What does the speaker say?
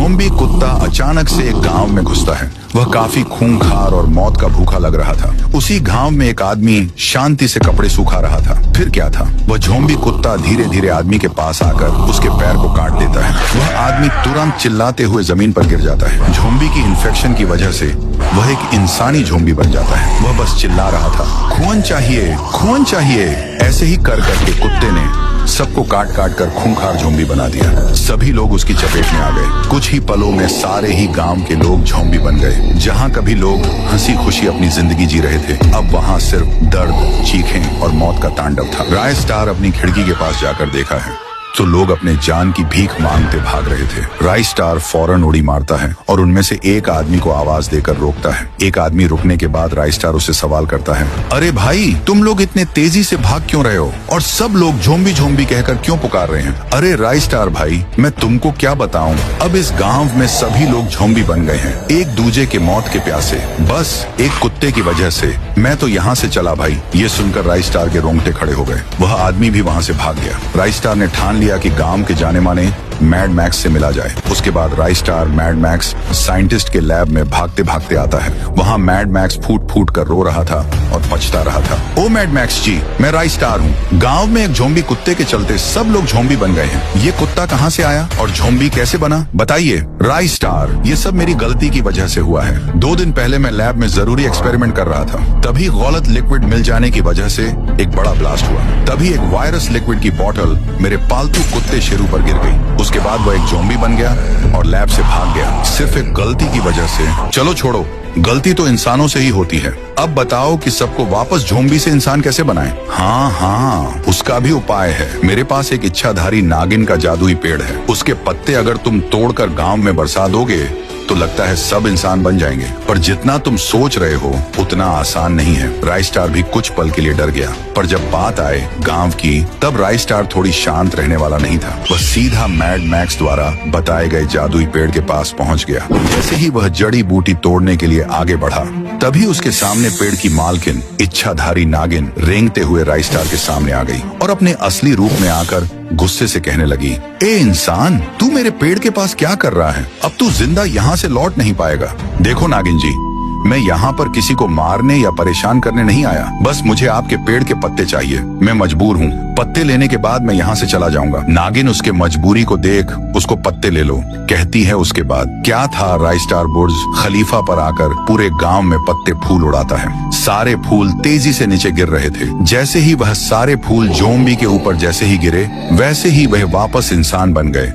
Zombie कुत्ता अचानक से एक गांव में घुसता है। वह काफी खूंखार और मौत का भूखा लग रहा था। उसी गांव में एक आदमी शांति से कपड़े सूखा रहा था। फिर क्या था, वह ज़ॉम्बी कुत्ता धीरे धीरे आदमी के पास आकर उसके पैर को काट देता है। वह आदमी तुरंत चिल्लाते हुए जमीन पर गिर जाता है। ज़ॉम्बी की इन्फेक्शन की वजह से वह एक इंसानी ज़ॉम्बी बन जाता है। वह बस चिल्ला रहा था, खून चाहिए, खून चाहिए। ऐसे ही कर करके कुत्ते ने सबको काट काट कर खूंखार ज़ॉम्बी बना दिया। सभी लोग उसकी चपेट में आ गए। कुछ ही पलों में सारे ही गांव के लोग ज़ॉम्बी बन गए। जहां कभी लोग हंसी खुशी अपनी जिंदगी जी रहे थे, अब वहां सिर्फ दर्द, चीखें और मौत का तांडव था। राय स्टार अपनी खिड़की के पास जाकर देखा है तो लोग अपने जान की भीख मांगते भाग रहे थे। राय स्टार फौरन उड़ी मारता है और उनमें से एक आदमी को आवाज देकर रोकता है। एक आदमी रुकने के बाद राय स्टार उससे सवाल करता है, अरे भाई, तुम लोग इतने तेजी से भाग क्यों रहे हो और सब लोग ज़ॉम्बी ज़ॉम्बी कहकर क्यों पुकार रहे हैं? अरे राय स्टार भाई, मैं तुमको क्या बताऊं, अब इस गांव में सभी लोग ज़ॉम्बी बन गए हैं, एक दूजे के मौत के प्यासे, बस एक कुत्ते की वजह से। मैं तो यहाँ से चला भाई। ये सुनकर राय स्टार के रोंगटे खड़े हो गए। वह आदमी भी वहाँ से भाग गया। राय स्टार ने ठान लिया कि गांव के जाने माने मैड मैक्स से मिला जाए। उसके बाद राय स्टार मैड मैक्स साइंटिस्ट के लैब में भागते भागते आता है। वहाँ मैड मैक्स फूट फूट कर रो रहा था और पछता रहा था। ओ मैड मैक्स जी, मैं राय स्टार हूँ। गांव में एक ज़ॉम्बी कुत्ते के चलते सब लोग ज़ॉम्बी बन गए हैं। ये कुत्ता कहाँ से आया और ज़ॉम्बी कैसे बना, बताइए। राय स्टार, ये सब मेरी गलती की वजह से हुआ है। 2 दिन पहले मैं लैब में जरूरी एक्सपेरिमेंट कर रहा था, तभी गलत लिक्विड मिल जाने की वजह से एक बड़ा ब्लास्ट हुआ। तभी एक वायरस लिक्विड की बोतल मेरे पालतू कुत्ते शेरू पर गिर गई। उसके बाद वह एक ज़ॉम्बी बन गया और लैब से भाग गया, सिर्फ एक गलती की वजह से। चलो छोड़ो, गलती तो इंसानों से ही होती है। अब बताओ कि सबको वापस ज़ॉम्बी से इंसान कैसे बनाएं? हाँ, उसका भी उपाय है। मेरे पास एक इच्छाधारी नागिन का जादुई पेड़ है। उसके पत्ते अगर तुम तोड़कर गांव में बरसा दोगे तो लगता है सब इंसान बन जाएंगे। पर जितना तुम सोच रहे हो उतना आसान नहीं है। राय स्टार भी कुछ पल के लिए डर गया, पर जब बात आए गांव की, तब राय स्टार थोड़ी शांत रहने वाला नहीं था। वह सीधा मैड मैक्स द्वारा बताए गए जादुई पेड़ के पास पहुंच गया। जैसे ही वह जड़ी बूटी तोड़ने के लिए आगे बढ़ा, तभी उसके सामने पेड़ की मालकिन इच्छाधारी नागिन रेंगते हुए राय स्टार के सामने आ गई और अपने असली रूप में आकर गुस्से से कहने लगी, ए इंसान, तू मेरे पेड़ के पास क्या कर रहा है? अब तू जिंदा यहाँ से लौट नहीं पाएगा। देखो नागिन जी, मैं यहाँ पर किसी को मारने या परेशान करने नहीं आया, बस मुझे आपके पेड़ के पत्ते चाहिए। मैं मजबूर हूँ, पत्ते लेने के बाद मैं यहाँ से चला जाऊंगा। नागिन उसके मजबूरी को देख उसको पत्ते ले लो कहती है। उसके बाद क्या था, राय स्टार बुर्ज खलीफा पर आकर पूरे गांव में पत्ते फूल उड़ाता है। सारे फूल तेजी से नीचे गिर रहे थे। जैसे ही वह सारे फूल ज़ॉम्बी के ऊपर जैसे ही गिरे, वैसे ही वह वापस इंसान बन गए।